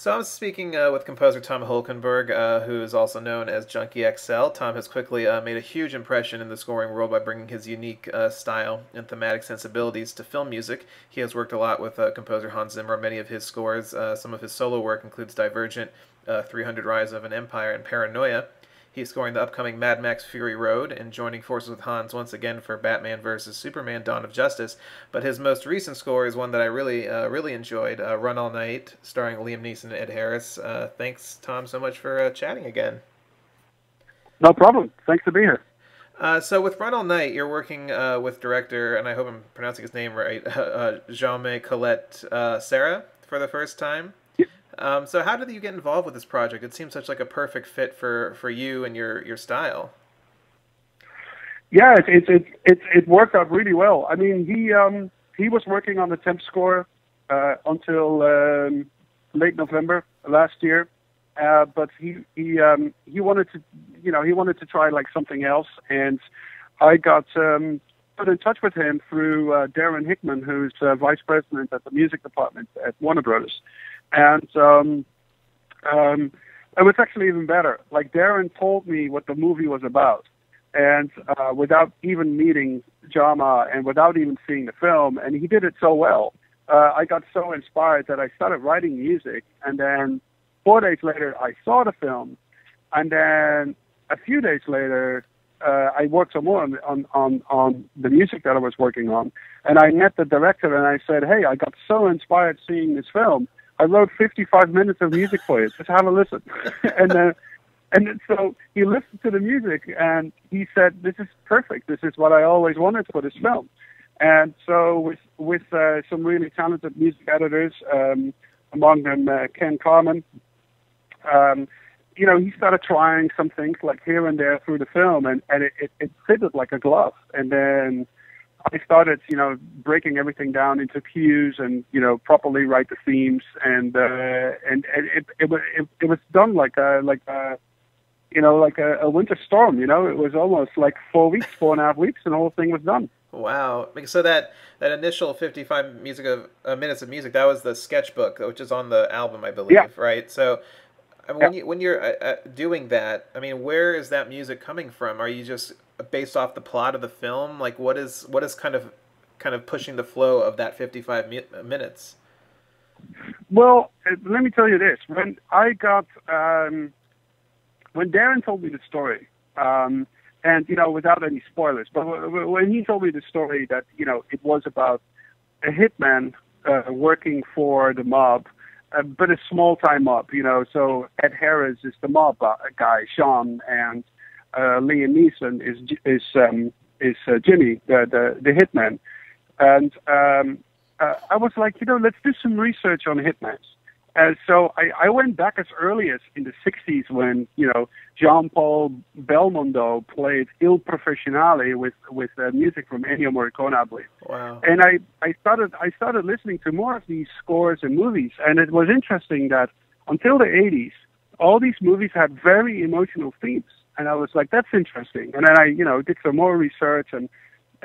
So I'm speaking with composer Tom Holkenborg, who is also known as Junkie XL. Tom has quickly made a huge impression in the scoring world by bringing his unique style and thematic sensibilities to film music. He has worked a lot with composer Hans Zimmer. Many of his scores, some of his solo work includes Divergent, 300 Rise of an Empire, and Paranoia. He's scoring the upcoming Mad Max Fury Road and joining forces with Hans once again for Batman vs. Superman Dawn of Justice. But his most recent score is one that I really enjoyed, Run All Night, starring Liam Neeson and Ed Harris. Thanks, Tom, so much for chatting again. No problem. Thanks to be here. So with Run All Night, you're working with director, and I hope I'm pronouncing his name right, Jaume Collet Serra for the first time. So how did you get involved with this project? It seems such like a perfect fit for you and your style. Yeah, it worked out really well. I mean, he was working on the temp score until late November last year, but he wanted to try like something else, and I got put in touch with him through Darren Hickman, who's vice president at the music department at Warner Brothers. And it was actually even better. Like, Darren told me what the movie was about, and without even meeting Jama and without even seeing the film, and he did it so well. I got so inspired that I started writing music, and then 4 days later I saw the film, and then a few days later I worked some more on the music that I was working on, and I met the director and I said, hey, I got so inspired seeing this film. I wrote 55 minutes of music for you. Just have a listen. and so he listened to the music and he said, this is perfect. This is what I always wanted for this film. And so with some really talented music editors, among them Ken Carmen, he started trying some things like here and there through the film, and it fitted like a glove. And then I started, breaking everything down into cues and, properly write the themes, and it was done like a winter storm. It was almost like 4 weeks, 4.5 weeks, and the whole thing was done. Wow! So that initial 55 minutes of music, that was the sketchbook, which is on the album, I believe, yeah. Right? So, I mean, when you're doing that, I mean, where is that music coming from? Are you just based off the plot of the film? Like, what is kind of pushing the flow of that 55 minutes? Well, let me tell you this: when I got when Darren told me the story, and without any spoilers, but when he told me the story that it was about a hitman working for the mob. But a small-time mob, So Ed Harris is the mob guy, Sean, and Liam Neeson is Jimmy, the hitman. And I was like, let's do some research on hitmans. And so I went back as early as in the 60s when Jean-Paul Belmondo played Il Professionale with music from Ennio Morricone, I believe. Wow! And I started listening to more of these scores and movies, and it was interesting that until the 80s, all these movies had very emotional themes, and I was like, that's interesting. And then I did some more research, and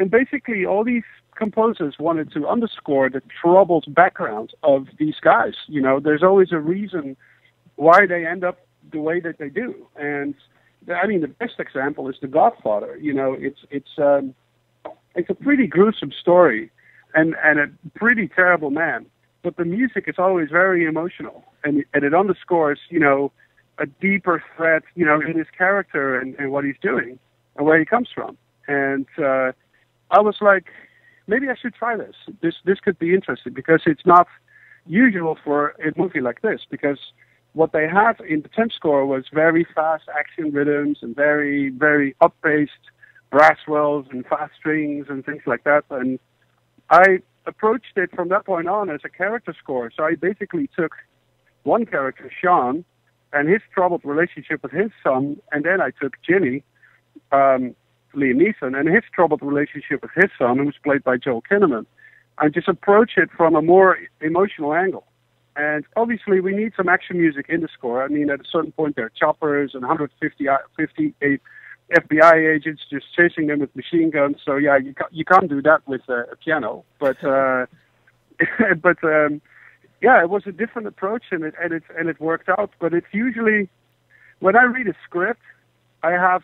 basically all these composers wanted to underscore the troubled background of these guys. There's always a reason why they end up the way that they do. And I mean, the best example is The Godfather. It's a pretty gruesome story and a pretty terrible man, but the music is always very emotional, and it underscores, a deeper threat, in his character and what he's doing and where he comes from. And I was like, maybe I should try this. This could be interesting, because it's not usual for a movie like this, because what they had in the temp score was very fast action rhythms and very, very up-paced brass wells and fast strings and things like that. And I approached it from that point on as a character score. So I basically took one character, Sean, and his troubled relationship with his son, and then I took Jimmy, Liam Neeson, and his troubled relationship with his son, who was played by Joel Kinnaman, and just approach it from a more emotional angle. And obviously, we need some action music in the score. I mean, at a certain point, there are choppers and 158 FBI agents just chasing them with machine guns. So yeah, you can't do that with a piano. But yeah, it was a different approach, and it worked out. But it's usually when I read a script, I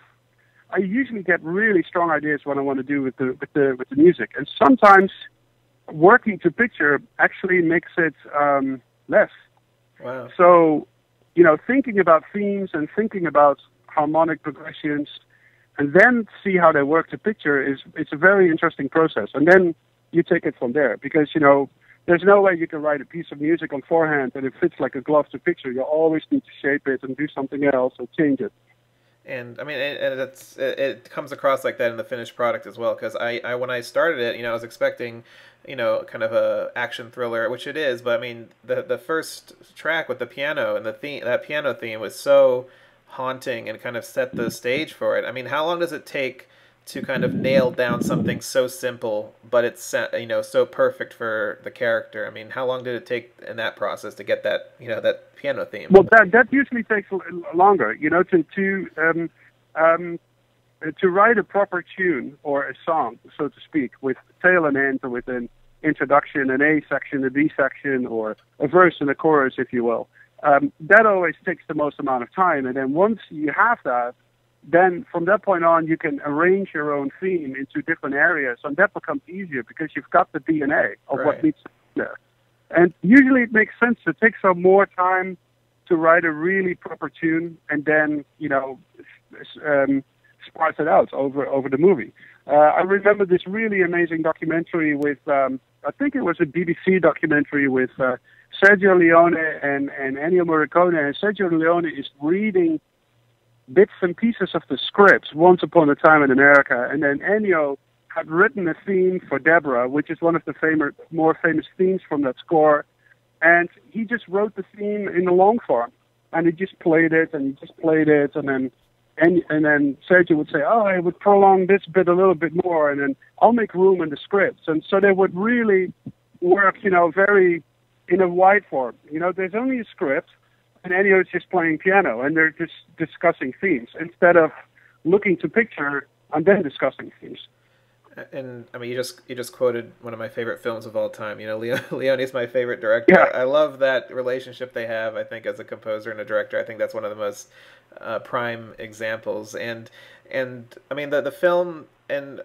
usually get really strong ideas what I want to do with the music, and sometimes working to picture actually makes it less. Wow. So, thinking about themes and thinking about harmonic progressions, and then see how they work to picture it's a very interesting process. And then you take it from there, because there's no way you can write a piece of music on forehand and it fits like a glove to picture. You always need to shape it and do something else or change it. And I mean, and it comes across like that in the finished product as well. Because I when I started it, I was expecting, kind of a action thriller, which it is. But I mean, the first track with the piano and that piano theme was so haunting and kind of set the stage for it. I mean, how long does it take to kind of nail down something so simple, but it's so perfect for the character? I mean, how long did it take in that process to get that that piano theme? Well, that usually takes longer, to write a proper tune or a song, so to speak, with tail and end, or with an introduction, an A section, a B section, or a verse and a chorus, if you will. That always takes the most amount of time, and then once you have that, then from that point on, you can arrange your own theme into different areas, and that becomes easier because you've got the DNA of what needs to be there. And usually it makes sense to take some more time to write a really proper tune, and then, sparse it out over the movie. I remember this really amazing documentary with, I think it was a BBC documentary with Sergio Leone and Ennio Morricone. And Sergio Leone is reading bits and pieces of the scripts, Once Upon a Time in America, and then Ennio had written a theme for Deborah, which is one of the more famous themes from that score, and he just wrote the theme in the long form, and he just played it, and then Sergio would say, "Oh, I would prolong this bit a little bit more, and then I'll make room in the scripts." And so they would really work, very in a wide form. There's only a script, and Ennio is just playing piano, and they're just discussing themes instead of looking to picture and then discussing themes. And I mean, you just quoted one of my favorite films of all time. Leone's my favorite director. Yeah. I love that relationship they have. I think as a composer and a director, I think that's one of the most prime examples. And I mean the film, and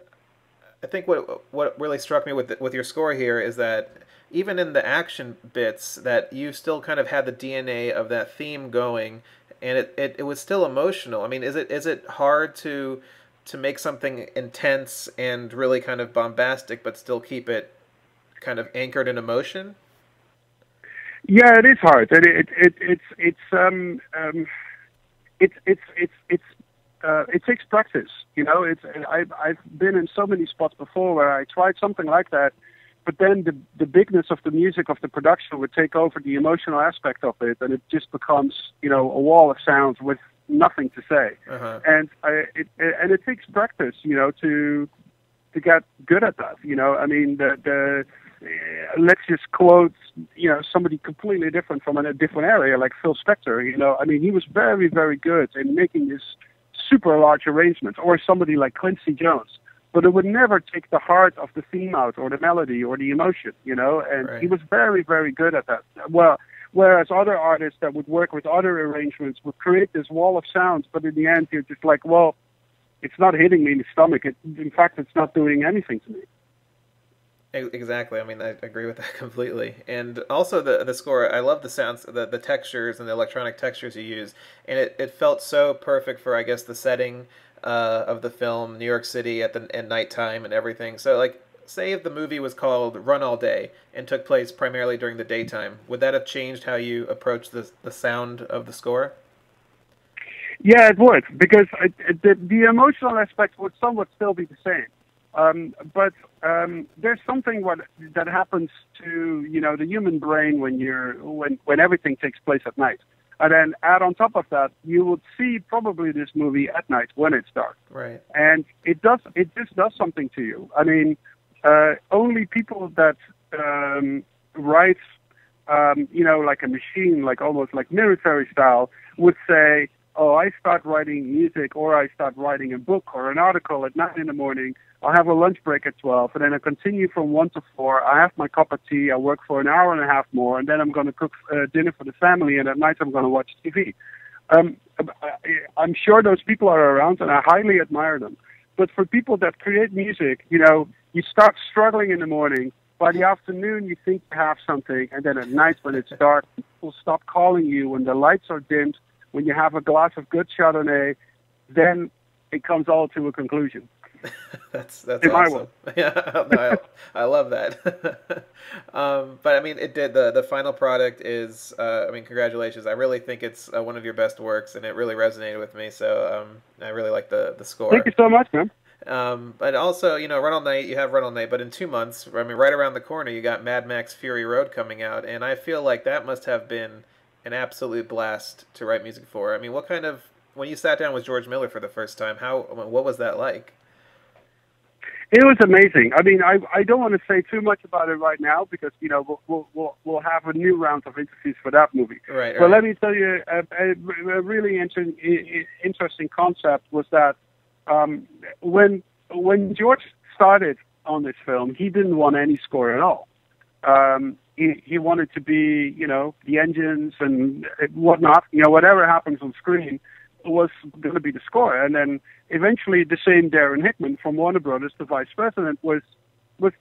I think what really struck me with your score here is that even in the action bits, that you still kind of had the DNA of that theme going, and it was still emotional. I mean, is it hard to make something intense and really kind of bombastic, but still keep it kind of anchored in emotion? Yeah, it is hard, and it takes practice. I've been in so many spots before where I tried something like that, but then the bigness of the music of the production would take over the emotional aspect of it, and it just becomes a wall of sound with nothing to say. Uh-huh. And it takes practice, to get good at that. I mean, let's just quote, somebody completely different from a different area, like Phil Spector. I mean, he was very, very good in making this super large arrangement, or somebody like Quincy Jones. But it would never take the heart of the theme out, or the melody, or the emotion, and Right. He was very, very good at that. Well, whereas other artists that would work with other arrangements would create this wall of sounds, but in the end, you're just like, well, it's not hitting me in the stomach. In fact, it's not doing anything to me. Exactly. I mean, I agree with that completely. And also the score, I love the sounds, the textures and the electronic textures you use. And it felt so perfect for, I guess, the setting of the film, New York City at nighttime and everything. So, like, say if the movie was called Run All Day and took place primarily during the daytime, would that have changed how you approach the sound of the score? Yeah, it would, because the emotional aspect would somewhat still be the same. But there's something that happens to the human brain when everything takes place at night, and then add on top of that, you would see probably this movie at night when it's dark, Right? And it just does something to you. I mean, only people that write, like a machine, like almost like military style, would say, oh, I start writing music or I start writing a book or an article at 9 in the morning. I'll have a lunch break at 12, and then I continue from 1 to 4. I have my cup of tea. I work for an hour and a half more, and then I'm going to cook dinner for the family, and at night I'm going to watch TV. I'm sure those people are around, and I highly admire them. But for people that create music, you know, you start struggling in the morning. By the afternoon, you think you have something, and then at night when it's dark, people stop calling you. When the lights are dimmed, when you have a glass of good Chardonnay, then it comes all to a conclusion. That's awesome. Yeah, no, I love that. But I mean, it did. The final product is. I mean, congratulations. I really think it's one of your best works, and it really resonated with me. So I really like the score. Thank you so much, man. But also, you know, Run All Night. You have Run All Night, but in 2 months, I mean, right around the corner, you got Mad Max Fury Road coming out, and I feel like that must have been an absolute blast to write music for. I mean, what kind of when you sat down with George Miller for the first time, what was that like? It was amazing. I mean, I don't want to say too much about it right now because, you know, we'll have a new round of interviews for that movie. Right. But let me tell you, a really interesting concept was that when George started on this film, he didn't want any score at all. He wanted to be, you know, the engines and whatnot, you know, whatever happens on screen was going to be the score. And then eventually the same Darren Hickman from Warner Brothers, the vice president, was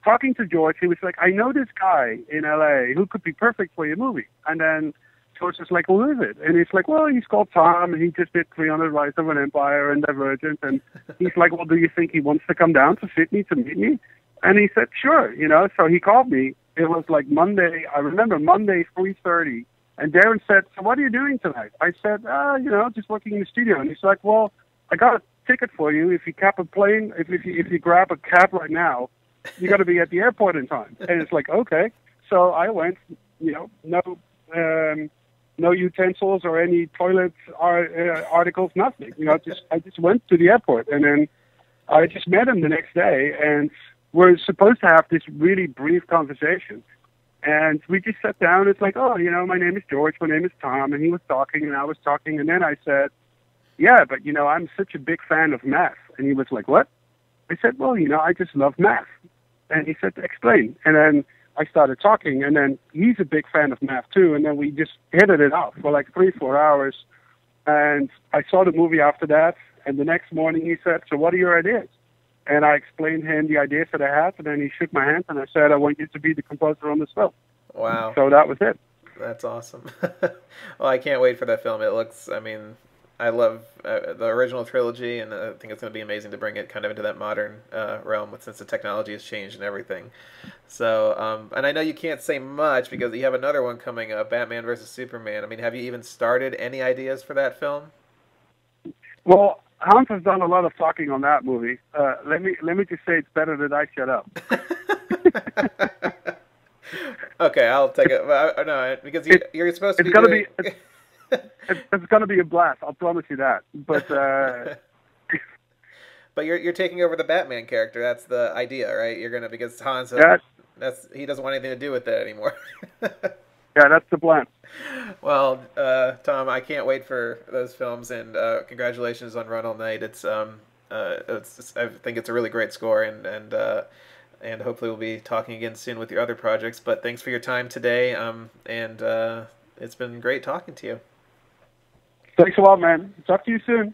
talking to George. He was like, I know this guy in L.A. who could be perfect for your movie. And then George was like, well, who is it? And he's like, well, he's called Tom, and he just did 300 Rise of an Empire and Divergent. And he's like, well, do you think he wants to come down to Sydney to meet me? And he said, sure, you know. So he called me. It was like Monday. I remember Monday, 3:30. And Darren said, so what are you doing tonight? I said, you know, just working in the studio. And he's like, well, I got a ticket for you. If you cap a plane, if you grab a cab right now, you got to be at the airport in time. And it's like, okay. So I went, you know, no utensils or any toilet articles, nothing. You know, I just went to the airport, and then I just met him the next day, and we're supposed to have this really brief conversation. And we just sat down. It's like, oh, you know, my name is George. My name is Tom. And he was talking, and I was talking. And then I said, yeah, but, you know, I'm such a big fan of math. And he was like, what? I said, well, you know, I just love math. And he said, explain. And then I started talking. And then he's a big fan of math, too. And then we just hit it off for like 3-4 hours. And I saw the movie after that. And the next morning he said, so what are your ideas? And I explained him the ideas that I had, and then he shook my hand, and I said, I want you to be the composer on this film. Wow. So that was it. That's awesome. Well, I can't wait for that film. It looks, I mean, I love the original trilogy, and I think it's going to be amazing to bring it kind of into that modern realm since the technology has changed and everything. So, and I know you can't say much because you have another one coming up, Batman versus Superman. I mean, have you even started any ideas for that film? Well, Hans has done a lot of talking on that movie. Let me just say it's better that I shut up. Okay, I'll take it. No, because you're supposed to be. It's gonna be a blast. I'll promise you that. But but you're taking over the Batman character. That's the idea, right? You're gonna because Hans he doesn't want anything to do with that anymore. Yeah, that's the plan. Well, Tom, I can't wait for those films, and congratulations on Run All Night. I think it's a really great score, and hopefully we'll be talking again soon with your other projects. But thanks for your time today, and it's been great talking to you. Thanks a lot, man. Talk to you soon.